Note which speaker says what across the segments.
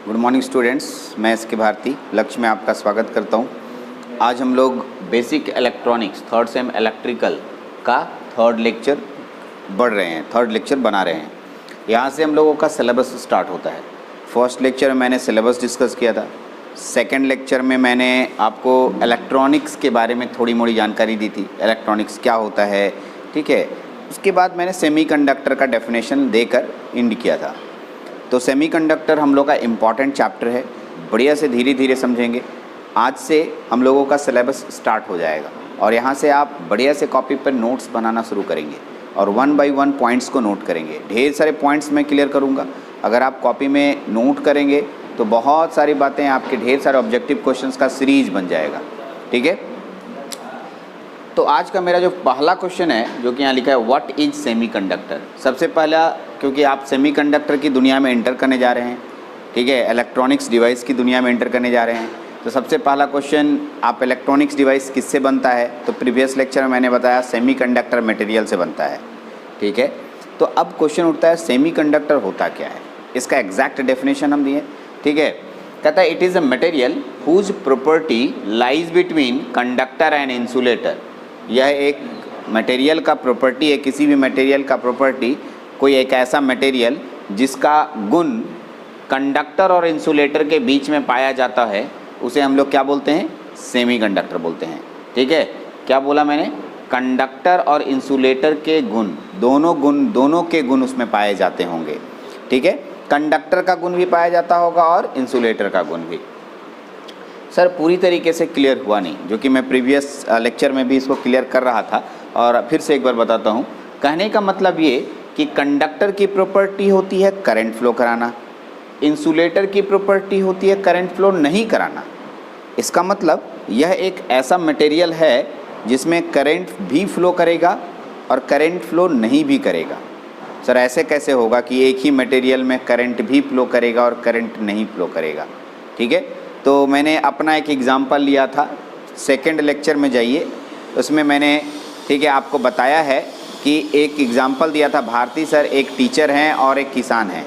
Speaker 1: Good morning students, मैं S के भारती लक्ष्य में आपका स्वागत करता हूं। आज हम लोग basic electronics third same electrical का थर्ड लेक्चर बना रहे हैं। यहां से हम लोगों का सिलेबस स्टार्ट होता है। फर्स्ट लेक्चर में मैंने सिलेबस डिस्कस किया था। सेकेंड लेक्चर में मैंने आपको इलेक्ट्रॉनिक्स के बारे में थोड़ी मोड़ी जानकारी दी थी, इलेक्ट्रॉनिक्स क्या होता है, ठीक है। उसके बाद मैंने सेमीकंडक्टर का डेफिनेशन देकर एंड किया था। तो सेमीकंडक्टर हम लोग का इम्पॉर्टेंट चैप्टर है, बढ़िया से धीरे धीरे समझेंगे। आज से हम लोगों का सिलेबस स्टार्ट हो जाएगा और यहाँ से आप बढ़िया से कॉपी पर नोट्स बनाना शुरू करेंगे और 1 बाय 1 पॉइंट्स को नोट करेंगे। ढेर सारे पॉइंट्स मैं क्लियर करूँगा। अगर आप कॉपी में नोट करेंगे तो बहुत सारी बातें, आपके ढेर सारे ऑब्जेक्टिव क्वेश्चंस का सीरीज बन जाएगा, ठीक है। तो आज का मेरा जो पहला क्वेश्चन है, जो कि यहाँ लिखा है व्हाट इज सेमीकंडक्टर। सबसे पहला, क्योंकि आप सेमीकंडक्टर की दुनिया में एंटर करने जा रहे हैं, ठीक है, इलेक्ट्रॉनिक्स डिवाइस की दुनिया में एंटर करने जा रहे हैं, तो सबसे पहला क्वेश्चन, आप इलेक्ट्रॉनिक्स डिवाइस किससे बनता है। तो प्रीवियस लेक्चर में मैंने बताया सेमीकंडक्टर मटेरियल से बनता है, ठीक है। तो अब क्वेश्चन उठता है सेमीकंडक्टर होता क्या है। इसका एग्जैक्ट डेफिनेशन हम दिए, ठीक है। कहता है it is a material whose property lies between conductor and insulator. यह एक मटेरियल का प्रॉपर्टी है, किसी भी मटेरियल का प्रॉपर्टी, कोई एक ऐसा मटेरियल जिसका गुण कंडक्टर और इंसुलेटर के बीच में पाया जाता है, उसे हम लोग क्या बोलते हैं, सेमीकंडक्टर बोलते हैं, ठीक है। क्या बोला मैंने, कंडक्टर और इंसुलेटर के गुण दोनों के गुण उसमें पाए जाते होंगे, ठीक है। कंडक्टर का गुण भी पाया जाता होगा और इंसुलेटर का गुण भी। सर पूरी तरीके से क्लियर हुआ नहीं, जो कि मैं प्रीवियस लेक्चर में भी इसको क्लियर कर रहा था और फिर से एक बार बताता हूँ। कहने का मतलब ये कि कंडक्टर की प्रॉपर्टी होती है करंट फ्लो कराना, इंसुलेटर की प्रॉपर्टी होती है करंट फ्लो नहीं कराना। इसका मतलब यह एक ऐसा मटेरियल है जिसमें करंट भी फ्लो करेगा और करंट फ्लो नहीं भी करेगा। सर ऐसे कैसे होगा कि एक ही मटेरियल में करंट भी फ्लो करेगा और करंट नहीं फ्लो करेगा, ठीक है। तो मैंने अपना एक एग्ज़ाम्पल लिया था, सेकंड लेक्चर में जाइए, उसमें मैंने, ठीक है, आपको बताया है कि एक एग्ज़ाम्पल दिया था। भारती सर एक टीचर हैं और एक किसान हैं,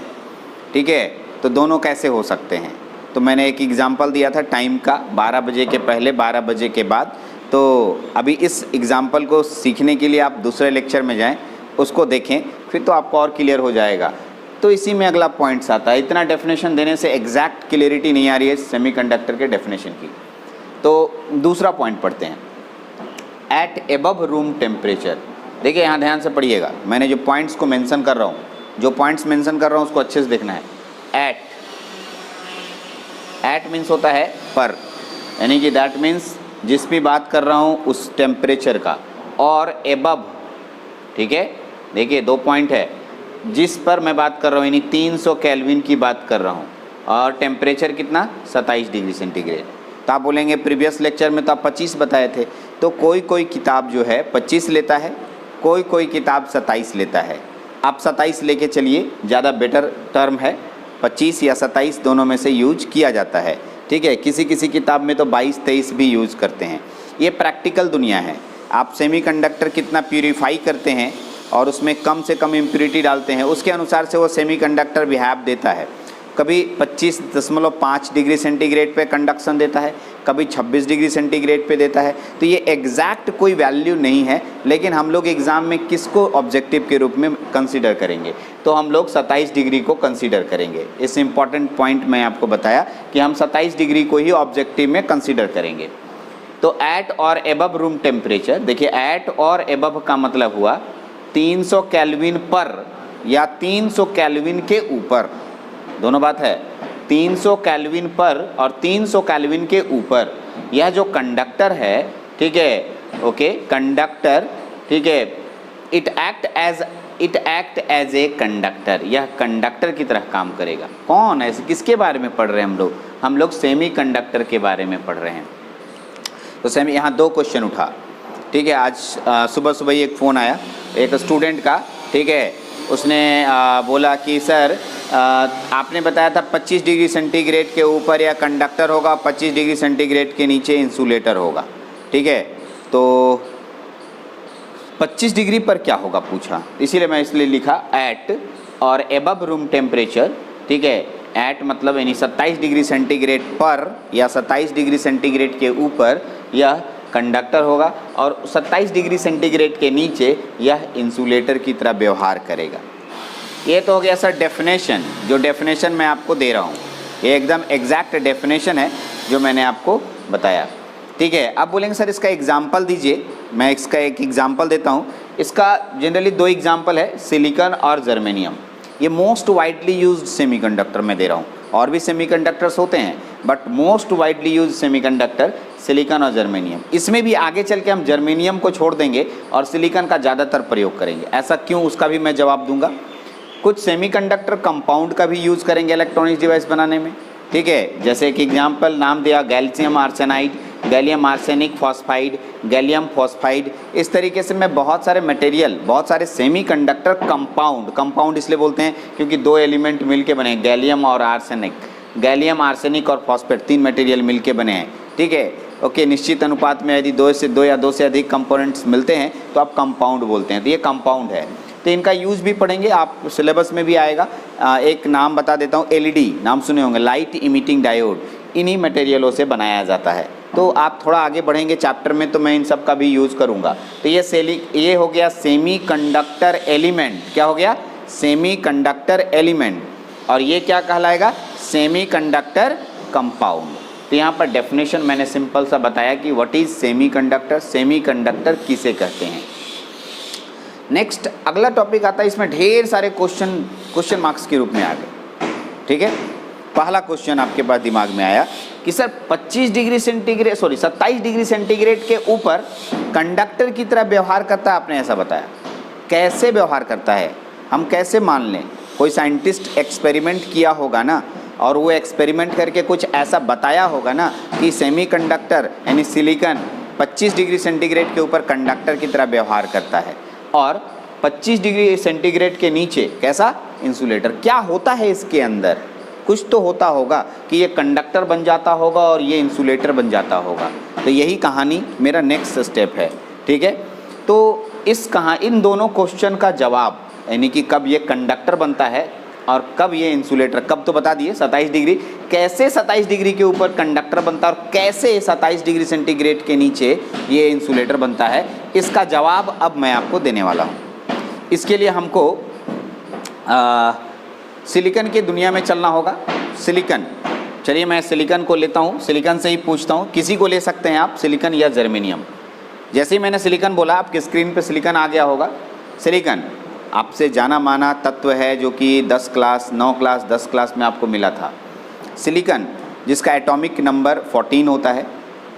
Speaker 1: ठीक है, तो दोनों कैसे हो सकते हैं। तो मैंने एक एग्ज़ाम्पल दिया था टाइम का, 12 बजे के पहले 12 बजे के बाद। तो अभी इस एग्ज़ाम्पल को सीखने के लिए आप दूसरे लेक्चर में जाएं, उसको देखें, फिर तो आपको और क्लियर हो जाएगा। तो इसी में अगला पॉइंट्स आता है। इतना डेफिनेशन देने से एग्जैक्ट क्लियरिटी नहीं आ रही है सेमीकंडक्टर के डेफिनेशन की। तो दूसरा पॉइंट पढ़ते हैं, एट एबव रूम टेम्परेचर। देखिए यहाँ ध्यान से पढ़िएगा, मैंने जो पॉइंट्स को मेंशन कर रहा हूँ, जो पॉइंट्स मेंशन कर रहा हूँ उसको अच्छे से देखना है। एट मीन्स होता है पर, यानी कि दैट मीन्स जिस भी बात कर रहा हूँ उस टेम्परेचर का, और एबव, ठीक है। देखिए 2 पॉइंट है, जिस पर मैं बात कर रहा हूँ यानी 300 केल्विन की बात कर रहा हूँ, और टेम्परेचर कितना, 27 डिग्री सेंटीग्रेड। तो आप बोलेंगे प्रीवियस लेक्चर में तो आप 25 बताए थे। तो कोई किताब जो है 25 लेता है, कोई किताब 27 लेता है। आप 27 लेके चलिए, ज़्यादा बेटर टर्म है। 25 या 27 दोनों में से यूज किया जाता है, ठीक है। किसी किताब में तो 22-23 भी यूज़ करते हैं। ये प्रैक्टिकल दुनिया है। आप सेमीकंडक्टर कितना प्यूरीफाई करते हैं और उसमें कम से कम इम्प्योरिटी डालते हैं, उसके अनुसार से वो सेमीकंडक्टर बिहेव देता है। कभी 25.5 डिग्री सेंटीग्रेड पे कंडक्शन देता है, कभी 26 डिग्री सेंटीग्रेड पे देता है। तो ये एग्जैक्ट कोई वैल्यू नहीं है, लेकिन हम लोग एग्ज़ाम में किसको ऑब्जेक्टिव के रूप में कंसीडर करेंगे, तो हम लोग 27 डिग्री को कंसीडर करेंगे। इस इम्पॉर्टेंट पॉइंट मैं आपको बताया कि हम 27 डिग्री को ही ऑब्जेक्टिव में कंसीडर करेंगे। तो एट और एबव रूम टेम्परेचर, देखिए एट और एबव का मतलब हुआ 300 केल्विन पर या 300 केल्विन के ऊपर, दोनों बात है। 300 केल्विन पर और 300 केल्विन के ऊपर यह जो कंडक्टर है, ठीक है, ओके, कंडक्टर, ठीक है, it act as a conductor. यह कंडक्टर की तरह काम करेगा। कौन है, किसके बारे में पढ़ रहे हैं हम लोग सेमीकंडक्टर के बारे में पढ़ रहे हैं। तो यहाँ 2 क्वेश्चन उठा, ठीक है। आज सुबह ही एक फ़ोन आया एक स्टूडेंट का, ठीक है। उसने बोला कि सर आपने बताया था 25 डिग्री सेंटीग्रेड के ऊपर या कंडक्टर होगा, 25 डिग्री सेंटीग्रेड के नीचे इंसुलेटर होगा, ठीक है। तो 25 डिग्री पर क्या होगा पूछा, इसीलिए मैं इसलिए लिखा एट और एबव रूम टेम्परेचर, ठीक है, एट मतलब यानी 27 डिग्री सेंटीग्रेड पर या 27 डिग्री सेंटीग्रेड के ऊपर यह कंडक्टर होगा और 27 डिग्री सेंटीग्रेड के नीचे यह इंसुलेटर की तरह व्यवहार करेगा। ये तो हो गया सर डेफिनेशन, जो डेफिनेशन मैं आपको दे रहा हूँ, ये एकदम एग्जैक्ट डेफिनेशन है जो मैंने आपको बताया। ठीक है, अब बोलेंगे सर इसका एग्जाम्पल दीजिए। मैं इसका एक एग्जाम्पल देता हूँ। इसका जनरली दो एग्जाम्पल है, सिलिकॉन और जर्मेनियम। ये मोस्ट वाइडली यूज्ड सेमीकंडक्टर मैं दे रहा हूँ, और भी सेमीकंडक्टर्स होते हैं but most widely used semiconductor silicon और जर्मेनियम। इसमें भी आगे चल के हम जर्मेनियम को छोड़ देंगे और सिलिकॉन का ज़्यादातर प्रयोग करेंगे। ऐसा क्यों, उसका भी मैं जवाब दूंगा। कुछ सेमीकंडक्टर कंपाउंड का भी यूज़ करेंगे इलेक्ट्रॉनिक्स डिवाइस बनाने में। ठीक है, जैसे एक एग्जाम्पल नाम दिया gallium arsenide, gallium arsenic phosphide, gallium phosphide. इस तरीके से मैं बहुत सारे मटेरियल, बहुत सारे सेमीकंडक्टर कंपाउंड इसलिए बोलते हैं क्योंकि दो एलिमेंट मिलके बने, गैलियम और आर्सेनिक, गैलियम आर्सेनिक और फॉस्फेट, तीन मटेरियल मिलके बने हैं। ठीक है, ओके, निश्चित अनुपात में यदि दो या दो से अधिक कंपोनेंट्स मिलते हैं तो आप कंपाउंड बोलते हैं। तो ये कंपाउंड है, तो इनका यूज़ भी पढ़ेंगे, आप सिलेबस में भी आएगा। एक नाम बता देता हूँ, एलईडी नाम सुने होंगे, लाइट इमिटिंग डायोड, इन्हीं मटेरियलों से बनाया जाता है। तो आप थोड़ा आगे बढ़ेंगे चैप्टर में तो मैं इन सब का भी यूज़ करूँगा। तो ये हो गया सेमीकंडक्टर एलिमेंट। क्या हो गया? Semiconductor element. और ये क्या कहलाएगा? Semiconductor compound. तो यहाँ पर डेफिनेशन मैंने सिंपल सा बताया कि व्हाट इज़ सेमीकंडक्टर, सेमीकंडक्टर किसे कहते हैं। नेक्स्ट अगला टॉपिक आता है, इसमें ढेर सारे क्वेश्चन मार्क्स के रूप में आ गए। ठीक है, पहला क्वेश्चन आपके पास दिमाग में आया कि सर 27 डिग्री सेंटीग्रेड के ऊपर कंडक्टर की तरह व्यवहार करता है, आपने ऐसा बताया। कैसे व्यवहार करता है, हम कैसे मान लें? कोई साइंटिस्ट एक्सपेरिमेंट किया होगा ना, और वो एक्सपेरिमेंट करके कुछ ऐसा बताया होगा ना कि सेमीकंडक्टर यानी सिलिकॉन 25 डिग्री सेंटीग्रेड के ऊपर कंडक्टर की तरह व्यवहार करता है और 25 डिग्री सेंटीग्रेड के नीचे कैसा? इंसुलेटर। क्या होता है इसके अंदर? कुछ तो होता होगा कि ये कंडक्टर बन जाता होगा और ये इंसुलेटर बन जाता होगा। तो यही कहानी मेरा नेक्स्ट स्टेप है। ठीक है, तो इन दोनों क्वेश्चन का जवाब, यानी कि कब ये कंडक्टर बनता है और कब ये इंसुलेटर, कब तो बता दिए 27 डिग्री, कैसे 27 डिग्री के ऊपर कंडक्टर बनता है और कैसे 27 डिग्री सेंटीग्रेड के नीचे ये इंसुलेटर बनता है, इसका जवाब अब मैं आपको देने वाला हूँ। इसके लिए हमको सिलिकॉन की दुनिया में चलना होगा। सिलिकॉन, चलिए मैं सिलिकॉन को लेता हूँ, सिलिकॉन से ही पूछता हूँ। किसी को ले सकते हैं आप, सिलिकॉन या जर्मेनियम। जैसे ही मैंने सिलिकॉन बोला आपके स्क्रीन पे सिलिकॉन आ गया होगा। सिलिकॉन आपसे जाना माना तत्व है जो कि 10 क्लास में आपको मिला था। सिलिकॉन जिसका एटॉमिक नंबर 14 होता है,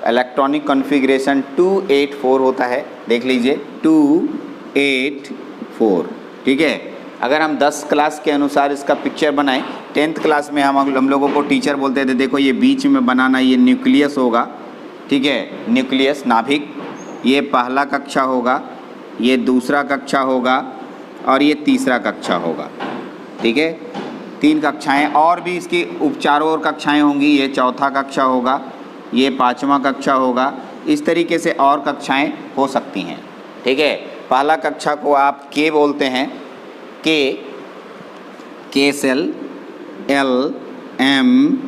Speaker 1: इलेक्ट्रॉनिक कॉन्फ़िगरेशन 284 होता है, देख लीजिए 284। ठीक है, अगर हम 10 क्लास के अनुसार इसका पिक्चर बनाएं, 10th क्लास में हम लोगों को टीचर बोलते थे देखो ये बीच में बनाना, ये न्यूक्लियस होगा। ठीक है, न्यूक्लियस नाभिक, ये पहला कक्षा होगा, ये दूसरा कक्षा होगा और ये तीसरा कक्षा होगा। ठीक है, 3 कक्षाएं, और भी इसकी उपचारों और कक्षाएं होंगी। ये चौथा कक्षा होगा, ये 5वां कक्षा होगा, इस तरीके से और कक्षाएं हो सकती हैं। ठीक है, पहला कक्षा को आप के बोलते हैं, K shell, L M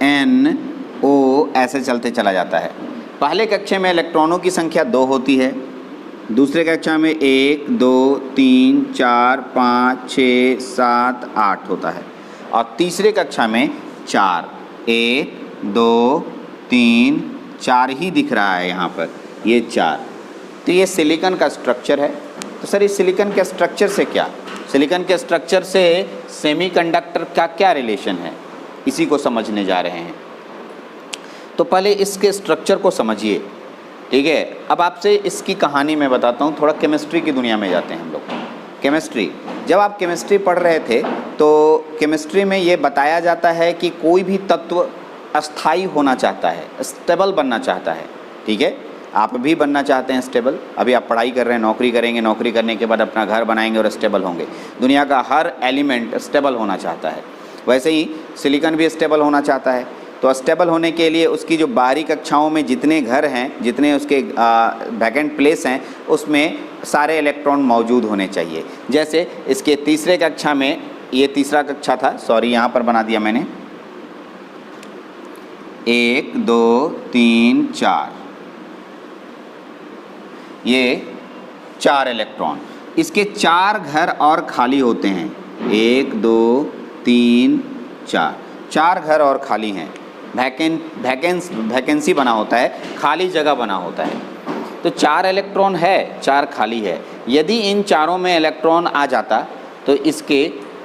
Speaker 1: N O ऐसे चलते चला जाता है। पहले कक्षा में इलेक्ट्रॉनों की संख्या 2 होती है, दूसरे कक्षा में 1 2 3 4 5 6 7 8 होता है, और तीसरे कक्षा में 4, 1 2 3 4 ही दिख रहा है यहाँ पर, ये 4। तो ये सिलिकॉन का स्ट्रक्चर है। तो सर इस सिलिकॉन के स्ट्रक्चर से क्या, सिलिकॉन के स्ट्रक्चर से सेमीकंडक्टर का क्या रिलेशन है, इसी को समझने जा रहे हैं। तो पहले इसके स्ट्रक्चर को समझिए। ठीक है, अब आपसे इसकी कहानी मैं बताता हूँ। थोड़ा केमिस्ट्री की दुनिया में जाते हैं हम लोग। केमिस्ट्री, जब आप केमिस्ट्री पढ़ रहे थे तो केमिस्ट्री में ये बताया जाता है कि कोई भी तत्व अस्थाई होना चाहता है, स्टेबल बनना चाहता है। ठीक है, आप भी बनना चाहते हैं स्टेबल। अभी आप पढ़ाई कर रहे हैं, नौकरी करेंगे, नौकरी करने के बाद अपना घर बनाएंगे और स्टेबल होंगे। दुनिया का हर एलिमेंट स्टेबल होना चाहता है, वैसे ही सिलिकॉन भी स्टेबल होना चाहता है। तो स्टेबल होने के लिए उसकी जो बाहरी कक्षाओं में जितने घर हैं, जितने उसके वैकेंट प्लेस हैं, उसमें सारे इलेक्ट्रॉन मौजूद होने चाहिए। जैसे इसके तीसरे कक्षा में ये तीसरा कक्षा था, सॉरी यहाँ पर बना दिया मैंने, 1 2 3 4, ये 4 इलेक्ट्रॉन, इसके 4 घर और खाली होते हैं, 1 2 3 4, 4 घर और खाली हैं, वैकेंसी बना होता है, खाली जगह बना होता है। तो 4 इलेक्ट्रॉन है, 4 खाली है। यदि इन चारों में इलेक्ट्रॉन आ जाता तो इसके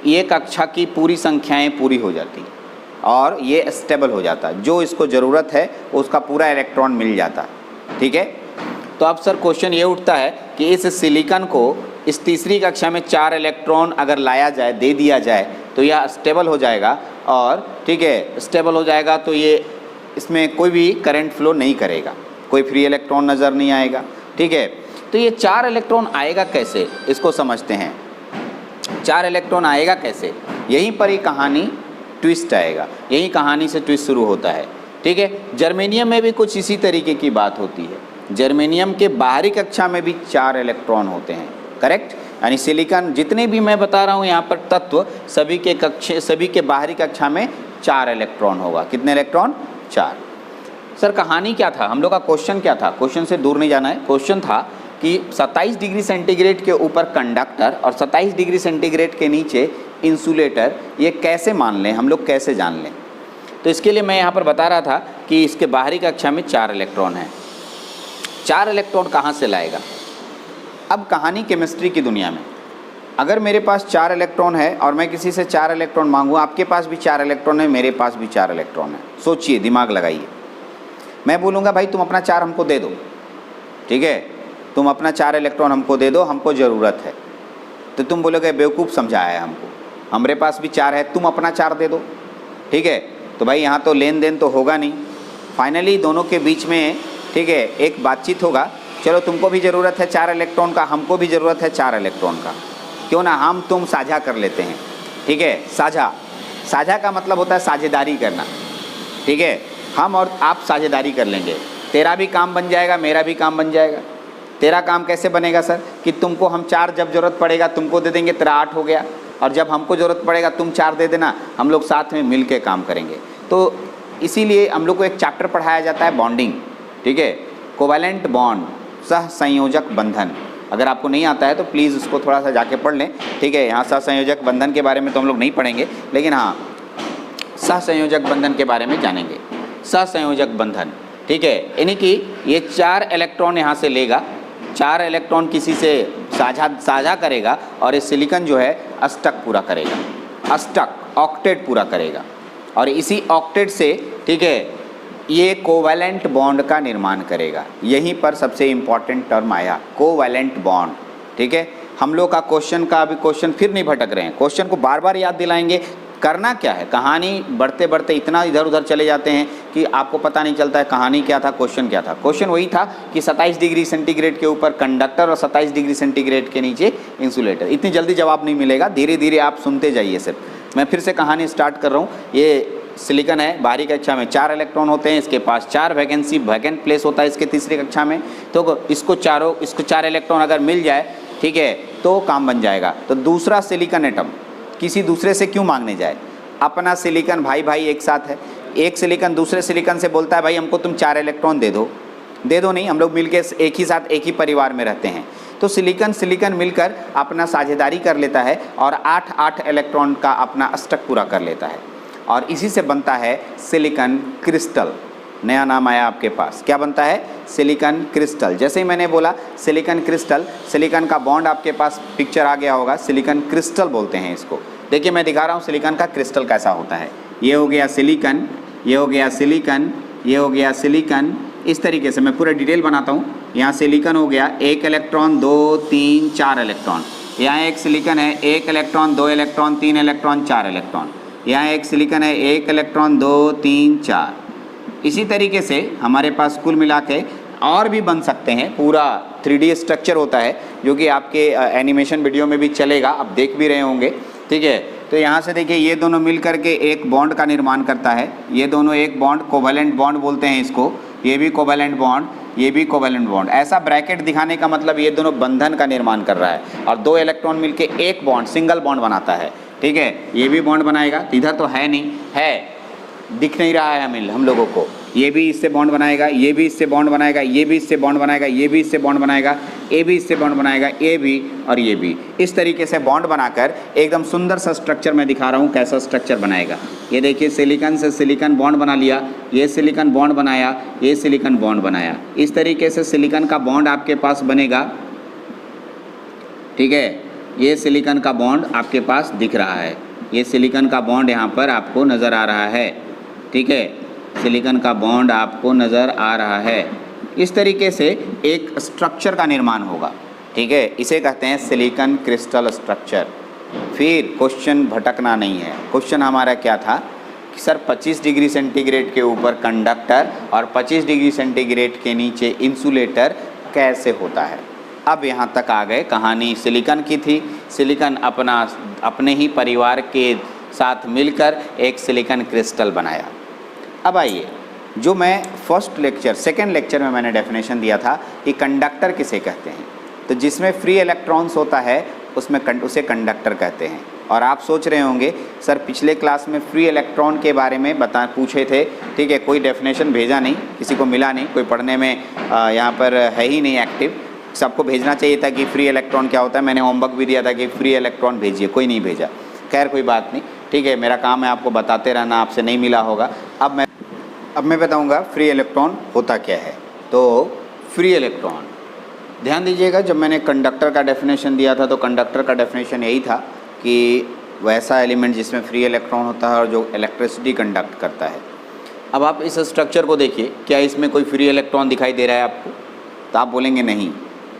Speaker 1: ये कक्षा की पूरी संख्याएं पूरी हो जाती और ये स्टेबल हो जाता, जो इसको ज़रूरत है उसका पूरा इलेक्ट्रॉन मिल जाता। ठीक है, तो अब सर क्वेश्चन ये उठता है कि इस सिलिकॉन को इस तीसरी कक्षा में 4 इलेक्ट्रॉन अगर लाया जाए, दे दिया जाए, तो यह स्टेबल हो जाएगा और ठीक है, स्टेबल हो जाएगा तो ये इसमें कोई भी करंट फ्लो नहीं करेगा, कोई फ्री इलेक्ट्रॉन नज़र नहीं आएगा। ठीक है, तो ये 4 इलेक्ट्रॉन आएगा कैसे, इसको समझते हैं। 4 इलेक्ट्रॉन आएगा कैसे, यहीं पर ही कहानी ट्विस्ट आएगा, यही कहानी से ट्विस्ट शुरू होता है। ठीक है, जर्मेनियम में भी कुछ इसी तरीके की बात होती है। जर्मेनियम के बाहरी कक्षा में भी 4 इलेक्ट्रॉन होते हैं, करेक्ट। यानी सिलिकॉन जितने भी मैं बता रहा हूँ यहाँ पर तत्व, सभी के बाहरी कक्षा में 4 इलेक्ट्रॉन होगा। कितने इलेक्ट्रॉन? 4। सर कहानी क्या था, हम लोग का क्वेश्चन क्या था, क्वेश्चन से दूर नहीं जाना है। क्वेश्चन था कि 27 डिग्री सेंटीग्रेड के ऊपर कंडक्टर और 27 डिग्री सेंटीग्रेड के नीचे इंसुलेटर, ये कैसे मान लें, हम लोग कैसे जान लें। तो इसके लिए मैं यहाँ पर बता रहा था कि इसके बाहरी कक्षा में 4 इलेक्ट्रॉन हैं। 4 इलेक्ट्रॉन कहाँ से लाएगा? अब कहानी केमिस्ट्री की दुनिया में, अगर मेरे पास 4 इलेक्ट्रॉन है और मैं किसी से 4 इलेक्ट्रॉन मांगूँ, आपके पास भी 4 इलेक्ट्रॉन है, मेरे पास भी 4 इलेक्ट्रॉन है, सोचिए, दिमाग लगाइए। मैं बोलूँगा भाई तुम अपना 4 हमको दे दो, ठीक है, तुम अपना 4 इलेक्ट्रॉन हमको दे दो, हमको ज़रूरत है। तो तुम बोलोगे बेवकूफ़ समझाया है हमको, हमारे पास भी 4 है, तुम अपना 4 दे दो। ठीक है, तो भाई यहाँ तो लेन देन तो होगा नहीं, फाइनली दोनों के बीच में ठीक है एक बातचीत होगा। चलो तुमको भी ज़रूरत है 4 इलेक्ट्रॉन का, हमको भी ज़रूरत है 4 इलेक्ट्रॉन का, क्यों ना हम तुम साझा कर लेते हैं। ठीक है, साझा का मतलब होता है साझेदारी करना। ठीक है, हम और आप साझेदारी कर लेंगे, तेरा भी काम बन जाएगा, मेरा भी काम बन जाएगा। तेरा काम कैसे बनेगा सर, कि तुमको हम 4 जब ज़रूरत पड़ेगा तुमको दे देंगे, तेरा 8 हो गया, और जब हमको ज़रूरत पड़ेगा तुम 4 दे देना, हम लोग साथ में मिल के काम करेंगे। तो इसीलिए हम लोग को एक चैप्टर पढ़ाया जाता है बॉन्डिंग। ठीक है, कोवैलेंट बॉन्ड, सहसंयोजक बंधन। अगर आपको नहीं आता है तो प्लीज़ उसको थोड़ा सा जाके पढ़ लें। ठीक है, यहाँ सहसंयोजक बंधन के बारे में तो हम लोग नहीं पढ़ेंगे, लेकिन हाँ सहसंयोजक बंधन के बारे में जानेंगे। सहसंयोजक बंधन, ठीक है, यानी कि ये 4 इलेक्ट्रॉन यहाँ से लेगा, 4 इलेक्ट्रॉन किसी से साझा करेगा और ये सिलिकॉन जो है अष्टक पूरा करेगा, अष्टक ऑक्टेट पूरा करेगा, और इसी ऑक्टेट से ठीक है ये कोवैलेंट बॉन्ड का निर्माण करेगा। यहीं पर सबसे इम्पॉर्टेंट टर्म आया, कोवैलेंट बॉन्ड। ठीक है, हम लोग का क्वेश्चन का अभी क्वेश्चन फिर नहीं भटक रहे हैं, क्वेश्चन को बार बार याद दिलाएंगे। करना क्या है, कहानी बढ़ते बढ़ते इतना इधर उधर चले जाते हैं कि आपको पता नहीं चलता है कहानी क्या था, क्वेश्चन क्या था। क्वेश्चन वही था कि 27 डिग्री सेंटीग्रेड के ऊपर कंडक्टर और 27 डिग्री सेंटीग्रेड के नीचे इंसुलेटर। इतनी जल्दी जवाब नहीं मिलेगा, धीरे धीरे आप सुनते जाइए। सिर्फ मैं फिर से कहानी स्टार्ट कर रहा हूँ। ये सिलिकॉन है, बाहरी कक्षा में 4 इलेक्ट्रॉन होते हैं, इसके पास 4 वैकेंट प्लेस होता है इसके तीसरी कक्षा में। तो इसको 4 इलेक्ट्रॉन अगर मिल जाए, ठीक है, तो काम बन जाएगा। तो दूसरा सिलिकॉन एटम किसी दूसरे से क्यों मांगने जाए, अपना सिलिकॉन भाई एक साथ है। एक सिलिकॉन दूसरे सिलिकॉन से बोलता है भाई हमको तुम 4 इलेक्ट्रॉन दे दो नहीं, हम लोग मिलके एक ही साथ एक ही परिवार में रहते हैं। तो सिलिकॉन मिलकर अपना साझेदारी कर लेता है और 8 इलेक्ट्रॉन का अष्टक अष्टक पूरा कर लेता है, और इसी से बनता है सिलिकॉन क्रिस्टल। नया नाम आया आपके पास, क्या बनता है? Silicon crystal. जैसे ही मैंने बोला सिलिकॉन क्रिस्टल, सिलिकॉन का बॉन्ड आपके पास पिक्चर आ गया होगा, सिलिकॉन क्रिस्टल बोलते हैं इसको। देखिए मैं दिखा रहा हूँ सिलिकॉन का क्रिस्टल कैसा होता है। ये हो गया सिलिकॉन, ये हो गया सिलिकॉन, ये हो गया सिलिकॉन। इस तरीके से मैं पूरा डिटेल बनाता हूँ। यहाँ सिलिकॉन हो गया 1 इलेक्ट्रॉन 2 3 4 इलेक्ट्रॉन। यहाँ एक सिलिकॉन है 1 इलेक्ट्रॉन 2 इलेक्ट्रॉन 3 इलेक्ट्रॉन 4 इलेक्ट्रॉन। यहाँ एक सिलिकॉन है 1 इलेक्ट्रॉन 2 3 4। इसी तरीके से हमारे पास कुल मिला के और भी बन सकते हैं। पूरा 3D स्ट्रक्चर होता है जो कि आपके एनिमेशन वीडियो में भी चलेगा, आप देख भी रहे होंगे। ठीक है, तो यहाँ से देखिए ये दोनों मिल करके एक बॉन्ड का निर्माण करता है। ये दोनों एक बॉन्ड, कोवैलेंट बॉन्ड बोलते हैं इसको। ये भी कोवैलेंट बॉन्ड, ये भी कोवैलेंट बॉन्ड। ऐसा ब्रैकेट दिखाने का मतलब ये दोनों बंधन का निर्माण कर रहा है, और 2 इलेक्ट्रॉन मिलके एक बॉन्ड, सिंगल बॉन्ड बनाता है। ठीक है, ये भी बॉन्ड बनाएगा, इधर तो है नहीं, है दिख नहीं रहा है हमें हम लोगों को, ये भी इससे बॉन्ड बनाएगा, ये भी इससे बॉन्ड बनाएगा, ये भी इससे बॉन्ड बनाएगा, ये भी इससे बॉन्ड बनाएगा, ये भी इससे बॉन्ड बनाएगा, ये भी और ये भी। इस तरीके से बॉन्ड बनाकर एकदम सुंदर सा स्ट्रक्चर मैं दिखा रहा हूँ कैसा स्ट्रक्चर बनाएगा। ये देखिए सिलिकॉन से सिलिकॉन बॉन्ड बना लिया, ये सिलिकॉन बॉन्ड बनाया, ये सिलिकॉन बॉन्ड बनाया। इस तरीके से सिलिकॉन का बॉन्ड आपके पास बनेगा, ठीक है। ये सिलिकॉन का बॉन्ड आपके पास दिख रहा है, ये सिलिकॉन का बॉन्ड यहाँ पर आपको नज़र आ रहा है, ठीक है, सिलिकॉन का बॉन्ड आपको नज़र आ रहा है। इस तरीके से एक स्ट्रक्चर का निर्माण होगा, ठीक है, इसे कहते हैं सिलिकॉन क्रिस्टल स्ट्रक्चर। फिर क्वेश्चन भटकना नहीं है, क्वेश्चन हमारा क्या था कि सर 25 डिग्री सेंटीग्रेड के ऊपर कंडक्टर और 25 डिग्री सेंटीग्रेड के नीचे इंसुलेटर कैसे होता है। अब यहाँ तक आ गए, कहानी सिलिकॉन की थी। सिलिकॉन अपने ही परिवार के साथ मिलकर एक सिलिकॉन क्रिस्टल बनाया। अब आइए, जो मैं सेकेंड लेक्चर में मैंने डेफिनेशन दिया था कि कंडक्टर किसे कहते हैं, तो जिसमें फ्री इलेक्ट्रॉन्स होता है उसमें उसे कंडक्टर कहते हैं। और आप सोच रहे होंगे सर पिछले क्लास में फ्री इलेक्ट्रॉन के बारे में पूछे थे, ठीक है, कोई डेफिनेशन भेजा नहीं, किसी को मिला नहीं, कोई पढ़ने में यहाँ पर है ही नहीं एक्टिव। सबको भेजना चाहिए था कि फ्री इलेक्ट्रॉन क्या होता है, मैंने होमवर्क भी दिया था कि फ्री इलेक्ट्रॉन भेजिए, कोई नहीं भेजा। खैर कोई बात नहीं, ठीक है, मेरा काम है आपको बताते रहना, आपसे नहीं मिला होगा। अब मैं बताऊंगा फ्री इलेक्ट्रॉन होता क्या है। तो फ्री इलेक्ट्रॉन, ध्यान दीजिएगा, जब मैंने कंडक्टर का डेफिनेशन दिया था तो कंडक्टर का डेफिनेशन यही था कि वैसा एलिमेंट जिसमें फ्री इलेक्ट्रॉन होता है और जो इलेक्ट्रिसिटी कंडक्ट करता है। अब आप इस स्ट्रक्चर को देखिए, क्या इसमें कोई फ्री इलेक्ट्रॉन दिखाई दे रहा है आपको? तो आप बोलेंगे नहीं,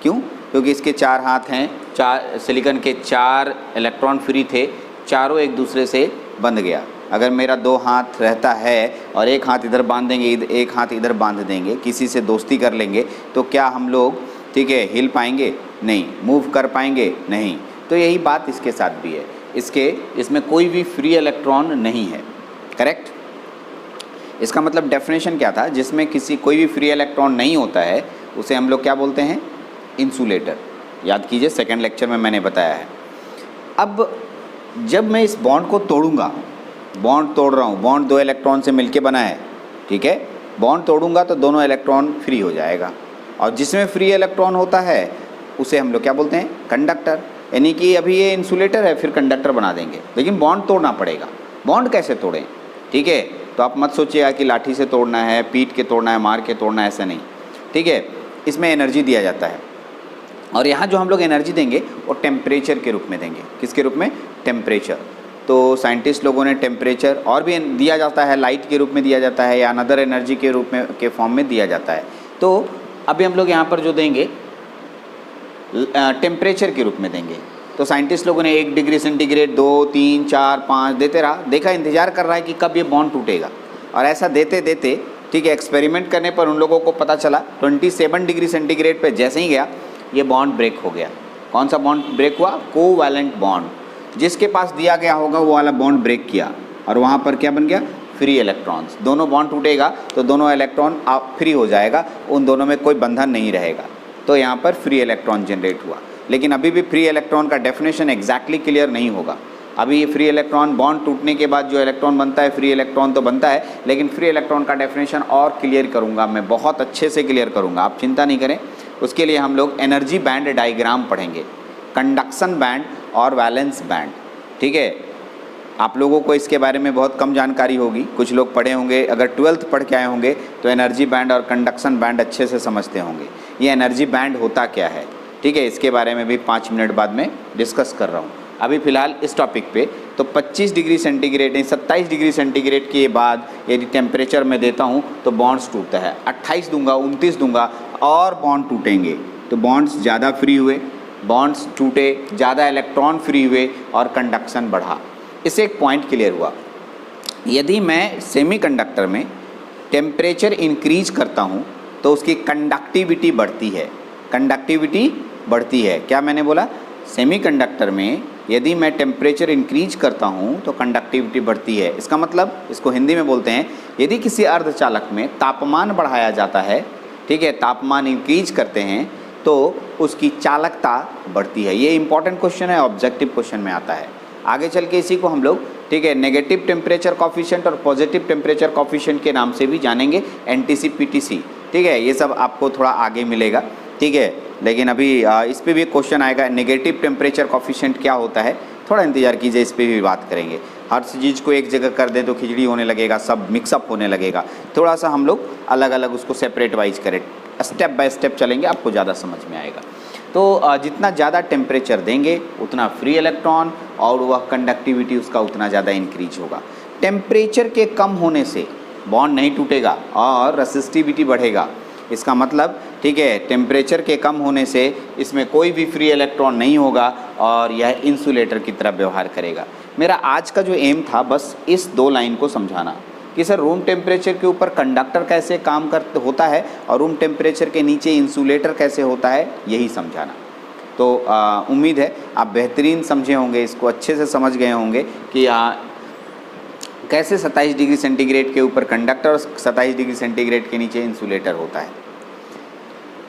Speaker 1: क्यों? क्योंकि इसके 4 हाथ हैं, सिलिकॉन के 4 इलेक्ट्रॉन फ्री थे, चारों एक दूसरे से बंध गया। अगर मेरा 2 हाथ रहता है और एक हाथ इधर बांध देंगे, एक हाथ इधर बांध देंगे, किसी से दोस्ती कर लेंगे, तो क्या हम लोग, ठीक है, हिल पाएंगे? नहीं। मूव कर पाएंगे? नहीं। तो यही बात इसके साथ भी है, इसमें कोई भी फ्री इलेक्ट्रॉन नहीं है, करेक्ट। इसका मतलब डेफिनेशन क्या था, जिसमें कोई भी फ्री इलेक्ट्रॉन नहीं होता है उसे हम लोग क्या बोलते हैं? इंसुलेटर। याद कीजिए, सेकेंड लेक्चर में मैंने बताया है। अब जब मैं इस बॉन्ड को तोड़ूंगा, बॉन्ड तोड़ रहा हूँ, बॉन्ड 2 इलेक्ट्रॉन से मिलके बना है, ठीक है, बॉन्ड तोड़ूंगा तो दोनों इलेक्ट्रॉन फ्री हो जाएगा, और जिसमें फ्री इलेक्ट्रॉन होता है उसे हम लोग क्या बोलते हैं? कंडक्टर। यानी कि अभी ये इंसुलेटर है, फिर कंडक्टर बना देंगे, लेकिन बॉन्ड तोड़ना पड़ेगा। बॉन्ड कैसे तोड़ें? ठीक है, तो आप मत सोचिएगा कि लाठी से तोड़ना है, पीट के तोड़ना है, मार के तोड़ना है, ऐसा नहीं, ठीक है। इसमें एनर्जी दिया जाता है, और यहाँ जो हम लोग एनर्जी देंगे वो टेम्परेचर के रूप में देंगे। किसके रूप में? टेम्परेचर। तो साइंटिस्ट लोगों ने टेम्परेचर और भी दिया जाता है, लाइट के रूप में दिया जाता है, या अनदर एनर्जी के रूप में के फॉर्म में दिया जाता है। तो अभी हम लोग यहाँ पर जो देंगे टेम्परेचर के रूप में देंगे। तो साइंटिस्ट लोगों ने 1 डिग्री सेंटीग्रेड, 2, 3, 4, 5 देते रहा, देखा, इंतज़ार कर रहा है कि कब ये बॉन्ड टूटेगा, और ऐसा देते देते, ठीक है, एक्सपेरिमेंट करने पर उन लोगों को पता चला 27 डिग्री सेंटीग्रेड पे जैसे ही गया ये बॉन्ड ब्रेक हो गया। कौन सा बॉन्ड ब्रेक हुआ? Covalent bond. जिसके पास दिया गया होगा वो वाला बॉन्ड ब्रेक किया, और वहाँ पर क्या बन गया? Free electrons. दोनों बॉन्ड टूटेगा तो दोनों इलेक्ट्रॉन फ्री हो जाएगा, उन दोनों में कोई बंधन नहीं रहेगा, तो यहाँ पर फ्री इलेक्ट्रॉन जनरेट हुआ। लेकिन अभी भी फ्री इलेक्ट्रॉन का डेफिनेशन एग्जैक्टली क्लियर नहीं होगा। अभी ये फ्री इलेक्ट्रॉन, बॉन्ड टूटने के बाद जो इलेक्ट्रॉन बनता है, फ्री इलेक्ट्रॉन तो बनता है, लेकिन फ्री इलेक्ट्रॉन का डेफिनेशन और क्लियर करूँगा मैं, बहुत अच्छे से क्लियर करूँगा, आप चिंता नहीं करें। उसके लिए हम लोग एनर्जी बैंड डायग्राम पढ़ेंगे, कंडक्शन बैंड और वैलेंस बैंड, ठीक है। आप लोगों को इसके बारे में बहुत कम जानकारी होगी, कुछ लोग पढ़े होंगे, अगर 12th पढ़ के आए होंगे तो एनर्जी बैंड और कंडक्शन बैंड अच्छे से समझते होंगे। ये एनर्जी बैंड होता क्या है, ठीक है, इसके बारे में भी 5 मिनट बाद में डिस्कस कर रहा हूँ। अभी फ़िलहाल इस टॉपिक पे तो 25 डिग्री सेंटीग्रेड, 27 डिग्री सेंटीग्रेड के बाद यदि टेम्परेचर में देता हूँ तो बॉन्ड्स टूटता है। 28 दूंगा, 29 दूंगा और बॉन्ड टूटेंगे, तो बॉन्ड्स ज़्यादा फ्री हुए, बॉन्ड्स टूटे, ज़्यादा इलेक्ट्रॉन फ्री हुए और कंडक्शन बढ़ा। इससे एक पॉइंट क्लियर हुआ, यदि मैं सेमीकंडक्टर में टेम्परेचर इंक्रीज करता हूँ तो उसकी कंडक्टिविटी बढ़ती है, कंडक्टिविटी बढ़ती है। क्या मैंने बोला? सेमीकंडक्टर में यदि मैं टेम्परेचर इंक्रीज करता हूँ तो कंडक्टिविटी बढ़ती है। इसका मतलब, इसको हिंदी में बोलते हैं, यदि किसी अर्धचालक में तापमान बढ़ाया जाता है, ठीक है, तापमान इंक्रीज करते हैं तो उसकी चालकता बढ़ती है। ये इंपॉर्टेंट क्वेश्चन है, ऑब्जेक्टिव क्वेश्चन में आता है। आगे चल के इसी को हम लोग, ठीक है, नेगेटिव टेम्परेचर कॉफिशिएंट और पॉजिटिव टेम्परेचर कॉफिशिएंट के नाम से भी जानेंगे, एनटीसी पीटीसी, ठीक है, ये सब आपको थोड़ा आगे मिलेगा, ठीक है। लेकिन अभी इस पर भी क्वेश्चन आएगा, नेगेटिव टेम्परेचर कॉफिशिएंट क्या होता है, थोड़ा इंतजार कीजिए, इस पर भी बात करेंगे। हर चीज़ को एक जगह कर दें तो खिचड़ी होने लगेगा, सब मिक्सअप होने लगेगा, थोड़ा सा हम लोग अलग अलग उसको सेपरेट वाइज करें, स्टेप बाय स्टेप चलेंगे, आपको ज़्यादा समझ में आएगा। तो जितना ज़्यादा टेम्परेचर देंगे उतना फ्री इलेक्ट्रॉन और वह कंडक्टिविटी उसका उतना ज़्यादा इंक्रीज होगा। टेम्परेचर के कम होने से बॉन्ड नहीं टूटेगा और रेसिस्टिविटी बढ़ेगा। इसका मतलब, ठीक है, टेम्परेचर के कम होने से इसमें कोई भी फ्री इलेक्ट्रॉन नहीं होगा और यह इंसुलेटर की तरह व्यवहार करेगा। मेरा आज का जो एम था बस इस 2 लाइन को समझाना कि सर रूम टेम्परेचर के ऊपर कंडक्टर कैसे काम होता है और रूम टेम्परेचर के नीचे इंसुलेटर कैसे होता है, यही समझाना। तो उम्मीद है आप बेहतरीन समझे होंगे, इसको अच्छे से समझ गए होंगे कि कैसे 27 डिग्री सेंटीग्रेड के ऊपर कंडक्टर और 27 डिग्री सेंटीग्रेड के नीचे इंसुलेटर होता है।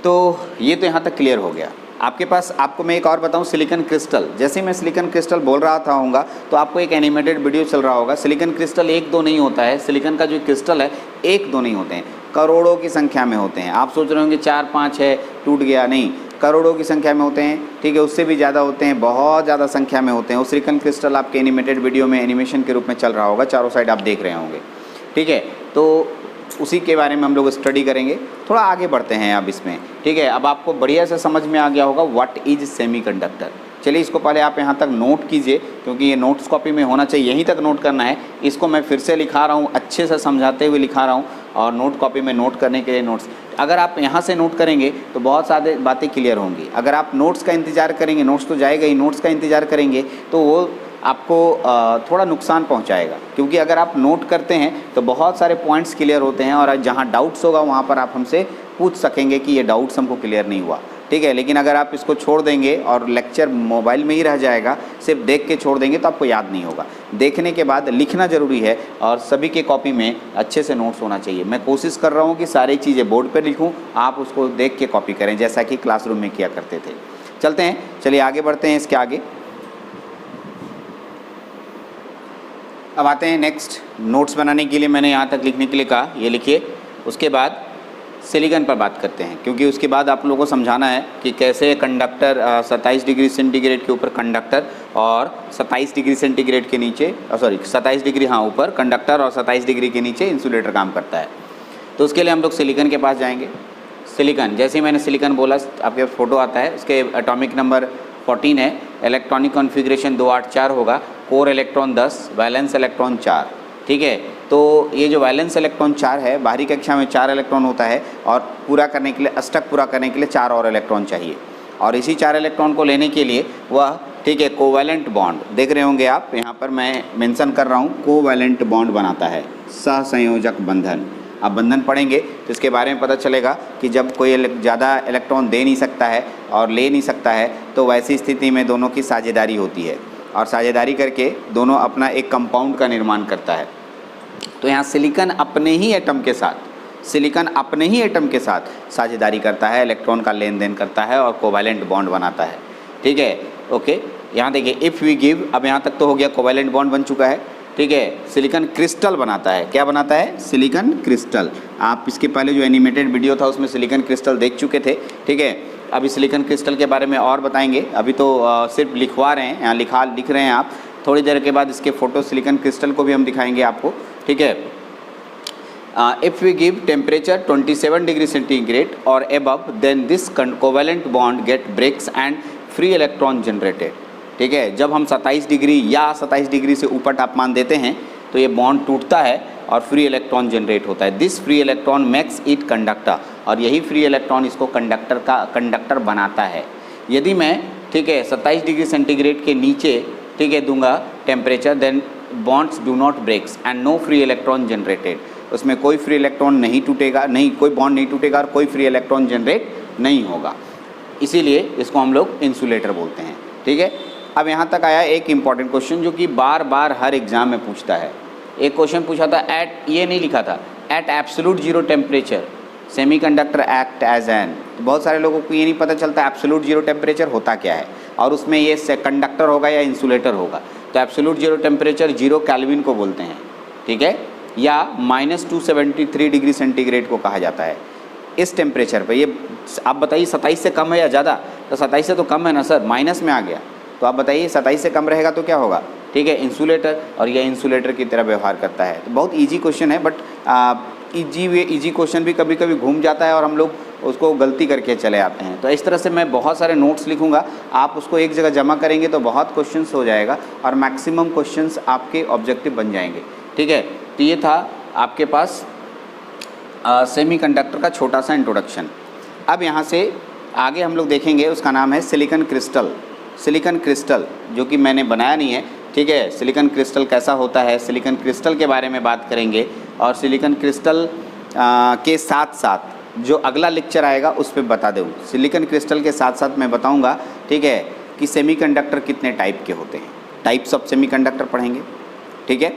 Speaker 1: तो ये तो यहाँ तक क्लियर हो गया। आपके पास, आपको मैं एक और बताऊं, सिलिकॉन क्रिस्टल, जैसे मैं सिलिकॉन क्रिस्टल बोल रहा था होगा तो आपको एक एनिमेटेड वीडियो चल रहा होगा। सिलिकॉन क्रिस्टल 1-2 नहीं होता है, सिलिकॉन का जो क्रिस्टल है 1-2 नहीं होते हैं, करोड़ों की संख्या में होते हैं। आप सोच रहे होंगे 4-5 है टूट गया, नहीं, करोड़ों की संख्या में होते हैं, ठीक है, उससे भी ज़्यादा होते हैं, बहुत ज़्यादा संख्या में होते हैं। वो सिलिकॉन क्रिस्टल आपके एनिमेटेड वीडियो में एनिमेशन के रूप में चल रहा होगा, चारों साइड आप देख रहे होंगे, ठीक है। तो उसी के बारे में हम लोग स्टडी करेंगे। थोड़ा आगे बढ़ते हैं अब इसमें, ठीक है। अब आपको बढ़िया से समझ में आ गया होगा व्हाट इज सेमीकंडक्टर। चलिए इसको पहले आप यहाँ तक नोट कीजिए, क्योंकि ये नोट्स कॉपी में होना चाहिए, यहीं तक नोट करना है। इसको मैं फिर से लिखा रहा हूँ, अच्छे से समझाते हुए लिखा रहा हूँ, और नोट कॉपी में नोट करने के लिए नोट्स, अगर आप यहाँ से नोट करेंगे तो बहुत सारी बातें क्लियर होंगी। अगर आप नोट्स का इंतज़ार करेंगे, नोट्स तो जाएगा ही, नोट्स का इंतज़ार करेंगे तो वो आपको थोड़ा नुकसान पहुंचाएगा, क्योंकि अगर आप नोट करते हैं तो बहुत सारे पॉइंट्स क्लियर होते हैं और जहां डाउट्स होगा वहां पर आप हमसे पूछ सकेंगे कि ये डाउट्स हमको क्लियर नहीं हुआ, ठीक है। लेकिन अगर आप इसको छोड़ देंगे और लेक्चर मोबाइल में ही रह जाएगा, सिर्फ देख के छोड़ देंगे तो आपको याद नहीं होगा। देखने के बाद लिखना ज़रूरी है और सभी के कॉपी में अच्छे से नोट्स होना चाहिए। मैं कोशिश कर रहा हूँ कि सारी चीज़ें बोर्ड पर लिखूँ, आप उसको देख के कॉपी करें जैसा कि क्लासरूम में किया करते थे। चलते हैं, चलिए आगे बढ़ते हैं इसके आगे। अब आते हैं नेक्स्ट, नोट्स बनाने के लिए मैंने यहाँ तक लिखने के लिए कहा, ये लिखिए। उसके बाद सिलिकॉन पर बात करते हैं, क्योंकि उसके बाद आप लोगों को समझाना है कि कैसे कंडक्टर 27 डिग्री सेंटीग्रेड के ऊपर कंडक्टर और 27 डिग्री सेंटीग्रेड के नीचे, 27 डिग्री ऊपर कंडक्टर और 27 डिग्री के नीचे इंसुलेटर काम करता है। तो उसके लिए हम लोग सिलिकॉन के पास जाएंगे। सिलिकॉन, जैसे ही मैंने सिलिकॉन बोला आपके पास फोटो आता है, उसके एटॉमिक नंबर 14 है, इलेक्ट्रॉनिक कॉन्फ़िगरेशन 284 होगा, कोर इलेक्ट्रॉन 10, वैलेंस इलेक्ट्रॉन 4, ठीक है। तो ये जो वैलेंस इलेक्ट्रॉन 4 है, बाहरी कक्षा में 4 इलेक्ट्रॉन होता है और पूरा करने के लिए, अष्टक पूरा करने के लिए 4 और इलेक्ट्रॉन चाहिए, और इसी 4 इलेक्ट्रॉन को लेने के लिए वह, ठीक है, कोवैलेंट बॉन्ड देख रहे होंगे आप, यहाँ पर मैं मेंशन कर रहा हूँ, कोवैलेंट बॉन्ड बनाता है, सहसंयोजक बंधन। आप बंधन पढ़ेंगे तो इसके बारे में पता चलेगा कि जब कोई ज़्यादा इलेक्ट्रॉन दे नहीं सकता है और ले नहीं सकता है तो वैसी स्थिति में दोनों की साझेदारी होती है, और साझेदारी करके दोनों अपना एक कंपाउंड का निर्माण करता है। तो यहाँ सिलिकॉन अपने ही एटम के साथ साझेदारी करता है, इलेक्ट्रॉन का लेन देन करता है और कोवैलेंट बॉन्ड बनाता है, ठीक है। ओके, यहाँ देखिए, इफ़ वी गिव, अब यहाँ तक तो हो गया, कोवैलेंट बॉन्ड बन चुका है, ठीक है। सिलिकॉन क्रिस्टल बनाता है, क्या बनाता है? Silicon crystal. आप इसके पहले जो एनिमेटेड वीडियो था उसमें सिलिकॉन क्रिस्टल देख चुके थे, ठीक है। अभी सिलिकॉन क्रिस्टल के बारे में और बताएंगे, अभी तो सिर्फ लिखवा रहे हैं, यहाँ लिख रहे हैं आप। थोड़ी देर के बाद इसके फोटो सिलिकॉन क्रिस्टल को भी हम दिखाएंगे आपको, ठीक है। If we give temperature 27 degree centigrade और above, then this covalent bond get breaks and free electron generated, ठीक है। जब हम 27 डिग्री या 27 डिग्री से ऊपर तापमान देते हैं तो ये बॉन्ड टूटता है और फ्री इलेक्ट्रॉन जनरेट होता है। This free electron makes it conductor, और यही फ्री इलेक्ट्रॉन इसको कंडक्टर बनाता है। यदि मैं, ठीक है, 27 डिग्री सेंटीग्रेड के नीचे, ठीक है, दूंगा temperature, then bonds do not breaks and no free electron generated, उसमें कोई फ्री इलेक्ट्रॉन नहीं टूटेगा, नहीं, कोई बॉन्ड नहीं टूटेगा और कोई फ्री इलेक्ट्रॉन जनरेट नहीं होगा। इसीलिए इसको हम लोग इंसुलेटर बोलते हैं, ठीक है। अब यहाँ तक आया एक इम्पॉर्टेंट क्वेश्चन जो कि बार बार हर एग्जाम में पूछता है। एक क्वेश्चन पूछा था, एट, ये नहीं लिखा था, at absolute zero temperature semiconductor act as an. तो बहुत सारे लोगों को ये नहीं पता चलता एब्सोल्यूट जीरो टेम्परेचर होता क्या है और उसमें ये कंडक्टर होगा या इंसुलेटर होगा। तो एब्सोल्यूट जीरो टेम्परेचर 0 केल्विन को बोलते हैं, ठीक है, या -273 डिग्री सेंटीग्रेड को कहा जाता है। इस टेम्परेचर पे ये आप बताइए 27 से कम है या ज़्यादा, तो 27 से तो कम है ना सर, माइनस में आ गया, तो आप बताइए 27 से कम रहेगा तो क्या होगा, ठीक है, इंसुलेटर, और यह इंसुलेटर की तरह व्यवहार करता है। तो बहुत ईजी क्वेश्चन है, बट ईजी क्वेश्चन भी कभी कभी घूम जाता है और हम लोग उसको गलती करके चले आते हैं। तो इस तरह से मैं बहुत सारे नोट्स लिखूंगा, आप उसको एक जगह जमा करेंगे तो बहुत क्वेश्चंस हो जाएगा और मैक्सिमम क्वेश्चंस आपके ऑब्जेक्टिव बन जाएंगे, ठीक है। तो ये था आपके पास सेमीकंडक्टर का छोटा सा इंट्रोडक्शन। अब यहाँ से आगे हम लोग देखेंगे, उसका नाम है सिलिकॉन क्रिस्टल। सिलिकॉन क्रिस्टल जो कि मैंने बनाया नहीं है, ठीक है, सिलिकॉन क्रिस्टल कैसा होता है, सिलिकॉन क्रिस्टल के बारे में बात करेंगे। और सिलिकॉन क्रिस्टल के साथ साथ जो अगला लेक्चर आएगा उस पर बता दूँ, सिलिकॉन क्रिस्टल के साथ साथ मैं बताऊँगा, ठीक है, कि सेमीकंडक्टर कितने टाइप के होते हैं, टाइप्स ऑफ सेमीकंडक्टर पढ़ेंगे, ठीक है।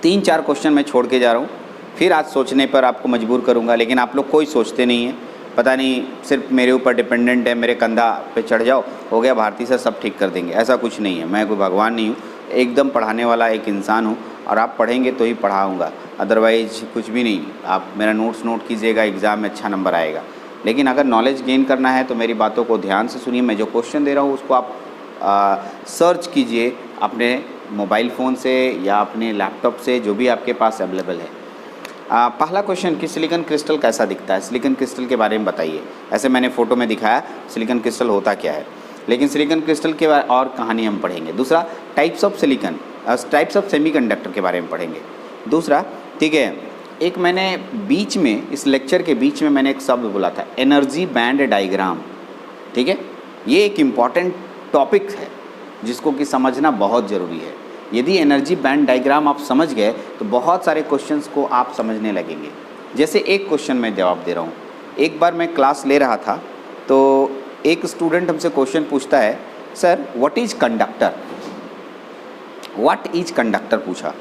Speaker 1: 3-4 क्वेश्चन मैं छोड़ के जा रहा हूँ, फिर आज सोचने पर आपको मजबूर करूँगा, लेकिन आप लोग कोई सोचते नहीं है, पता नहीं सिर्फ मेरे ऊपर डिपेंडेंट है, मेरे कंधा पे चढ़ जाओ, हो गया भारती सर सब ठीक कर देंगे, ऐसा कुछ नहीं है। मैं कोई भगवान नहीं हूँ, एकदम पढ़ाने वाला एक इंसान हूँ, और आप पढ़ेंगे तो ही पढ़ाऊँगा, अदरवाइज कुछ भी नहीं। आप मेरा नोट्स नोट कीजिएगा, एग्ज़ाम में अच्छा नंबर आएगा, लेकिन अगर नॉलेज गेन करना है तो मेरी बातों को ध्यान से सुनिए। मैं जो क्वेश्चन दे रहा हूँ उसको आप सर्च कीजिए अपने मोबाइल फ़ोन से या अपने लैपटॉप से, जो भी आपके पास अवेलेबल है। पहला क्वेश्चन कि सिलिकॉन क्रिस्टल कैसा दिखता है, सिलिकॉन क्रिस्टल के बारे में बताइए। ऐसे मैंने फ़ोटो में दिखाया सिलिकॉन क्रिस्टल होता क्या है, लेकिन सिलिकॉन क्रिस्टल के बारे और कहानी हम पढ़ेंगे। दूसरा, types of silicon, types of semiconductor के बारे में पढ़ेंगे। दूसरा, ठीक है, एक मैंने बीच में, इस लेक्चर के बीच में मैंने एक शब्द बोला था, एनर्जी बैंड डायग्राम, ठीक है। ये एक इम्पॉर्टेंट टॉपिक है जिसको कि समझना बहुत ज़रूरी है। यदि एनर्जी बैंड डायग्राम आप समझ गए तो बहुत सारे क्वेश्चंस को आप समझने लगेंगे। जैसे एक क्वेश्चन मैं जवाब दे रहा हूँ, एक बार मैं क्लास ले रहा था तो एक स्टूडेंट हमसे क्वेश्चन पूछता है, sir what is conductor, what is conductor पूछा।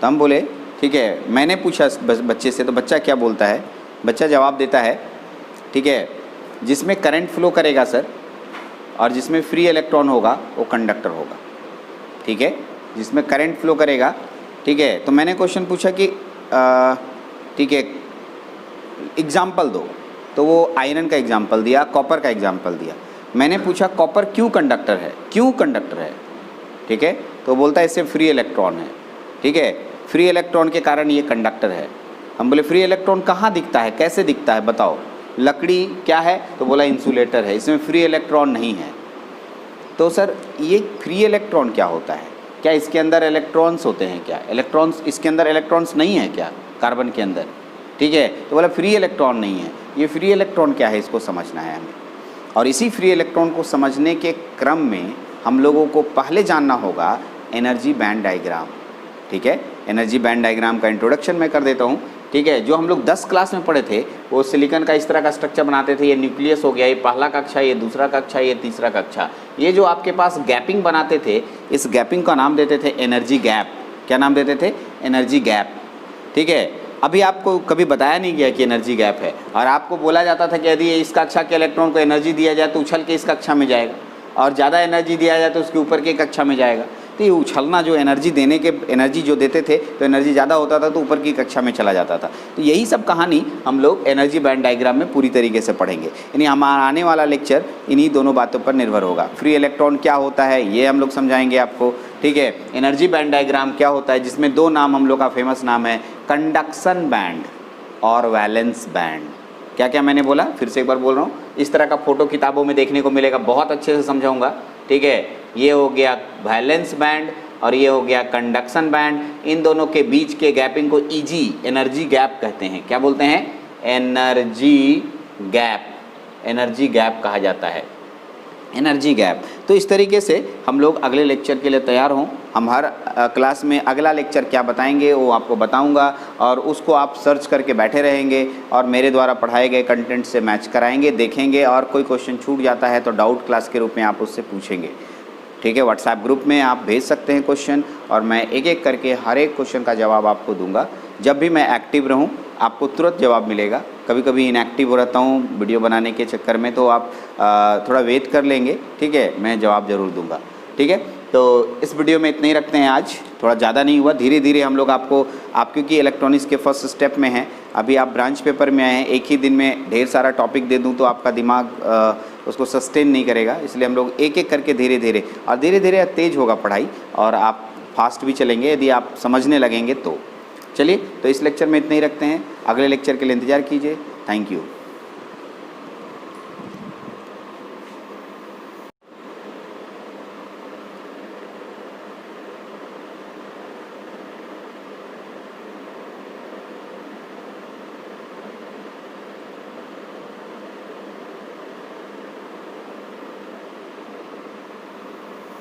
Speaker 1: तो हम बोले ठीक है, मैंने पूछा बच्चे से, तो बच्चा क्या बोलता है, बच्चा जवाब देता है, ठीक है, जिसमें करंट फ्लो करेगा सर, और जिसमें फ्री इलेक्ट्रॉन होगा वो कंडक्टर होगा, ठीक है, जिसमें करंट फ्लो करेगा, ठीक है। तो मैंने क्वेश्चन पूछा कि ठीक है एग्जाम्पल दो, तो वो आयरन का एग्जाम्पल दिया, कॉपर का एग्जाम्पल दिया। मैंने पूछा कॉपर क्यों कंडक्टर है, क्यों कंडक्टर है, ठीक है, तो बोलता है इससे फ्री इलेक्ट्रॉन है, ठीक है, फ्री इलेक्ट्रॉन के कारण ये कंडक्टर है। हम बोले फ्री इलेक्ट्रॉन कहाँ दिखता है, कैसे दिखता है बताओ, लकड़ी क्या है, तो बोला इंसुलेटर है, इसमें फ्री इलेक्ट्रॉन नहीं है। तो सर ये फ्री इलेक्ट्रॉन क्या होता है, क्या इसके अंदर इलेक्ट्रॉन्स होते हैं, क्या इलेक्ट्रॉन्स, इसके अंदर इलेक्ट्रॉन्स नहीं है क्या कार्बन के अंदर, ठीक है, तो बोला फ्री इलेक्ट्रॉन नहीं है। ये फ्री इलेक्ट्रॉन क्या है इसको समझना है हमें, और इसी फ्री इलेक्ट्रॉन को समझने के क्रम में हम लोगों को पहले जानना होगा एनर्जी बैंड डायग्राम, ठीक है। एनर्जी बैंड डायग्राम का इंट्रोडक्शन मैं कर देता हूँ, ठीक है। जो हम लोग 10 क्लास में पढ़े थे वो सिलिकॉन का इस तरह का स्ट्रक्चर बनाते थे, ये न्यूक्लियस हो गया, ये पहला कक्षा, ये दूसरा कक्षा, ये तीसरा कक्षा। ये जो आपके पास गैपिंग बनाते थे, इस गैपिंग का नाम देते थे एनर्जी गैप। क्या नाम देते थे, एनर्जी गैप, ठीक है। अभी आपको कभी बताया नहीं गया कि एनर्जी गैप है, और आपको बोला जाता था कि यदि इस कक्षा के इलेक्ट्रॉन को एनर्जी दिया जाए तो उछल के इस कक्षा में जाएगा, और ज़्यादा एनर्जी दिया जाए तो उसके ऊपर की कक्षा में जाएगा। तो ये उछलना, जो एनर्जी देने के, एनर्जी जो देते थे तो एनर्जी ज़्यादा होता था तो ऊपर की कक्षा में चला जाता था। तो यही सब कहानी हम लोग एनर्जी बैंड डायग्राम में पूरी तरीके से पढ़ेंगे, यानी हमारा आने वाला लेक्चर इन्हीं दोनों बातों पर निर्भर होगा। फ्री इलेक्ट्रॉन क्या होता है ये हम लोग समझाएंगे आपको, ठीक है। एनर्जी बैंड डायग्राम क्या होता है, जिसमें 2 नाम हम लोग का फेमस नाम है, कंडक्शन बैंड और वैलेंस बैंड। क्या क्या मैंने बोला, फिर से एक बार बोल रहा हूँ, इस तरह का फोटो किताबों में देखने को मिलेगा, बहुत अच्छे से समझाऊंगा, ठीक है। ये हो गया वैलेंस बैंड और ये हो गया कंडक्शन बैंड। इन दोनों के बीच के गैपिंग को ईजी एनर्जी गैप कहते हैं। क्या बोलते हैं, एनर्जी गैप, एनर्जी गैप कहा जाता है, एनर्जी गैप। तो इस तरीके से हम लोग अगले लेक्चर के लिए तैयार हों। हम हर क्लास में अगला लेक्चर क्या बताएंगे वो आपको बताऊंगा, और उसको आप सर्च करके बैठे रहेंगे और मेरे द्वारा पढ़ाए गए कंटेंट से मैच कराएंगे, देखेंगे, और कोई क्वेश्चन छूट जाता है तो डाउट क्लास के रूप में आप उससे पूछेंगे, ठीक है। व्हाट्सएप ग्रुप में आप भेज सकते हैं क्वेश्चन, और मैं एक एक करके हर एक क्वेश्चन का जवाब आपको दूंगा। जब भी मैं एक्टिव रहूं आपको तुरंत जवाब मिलेगा। कभी कभी इनएक्टिव हो रहता हूं वीडियो बनाने के चक्कर में, तो आप थोड़ा वेट कर लेंगे, ठीक है, मैं जवाब ज़रूर दूंगा, ठीक है। तो इस वीडियो में इतना ही रखते हैं आज, थोड़ा ज़्यादा नहीं हुआ, धीरे धीरे हम लोग आपको क्योंकि इलेक्ट्रॉनिक्स के फर्स्ट स्टेप में हैं, अभी आप ब्रांच पेपर में आए हैं, एक ही दिन में ढेर सारा टॉपिक दे दूं तो आपका दिमाग उसको सस्टेन नहीं करेगा, इसलिए हम लोग एक एक करके धीरे धीरे तेज़ होगा पढ़ाई और आप फास्ट भी चलेंगे यदि आप समझने लगेंगे तो। चलिए, तो इस लेक्चर में इतना ही रखते हैं, अगले लेक्चर के लिए इंतज़ार कीजिए। Thank you.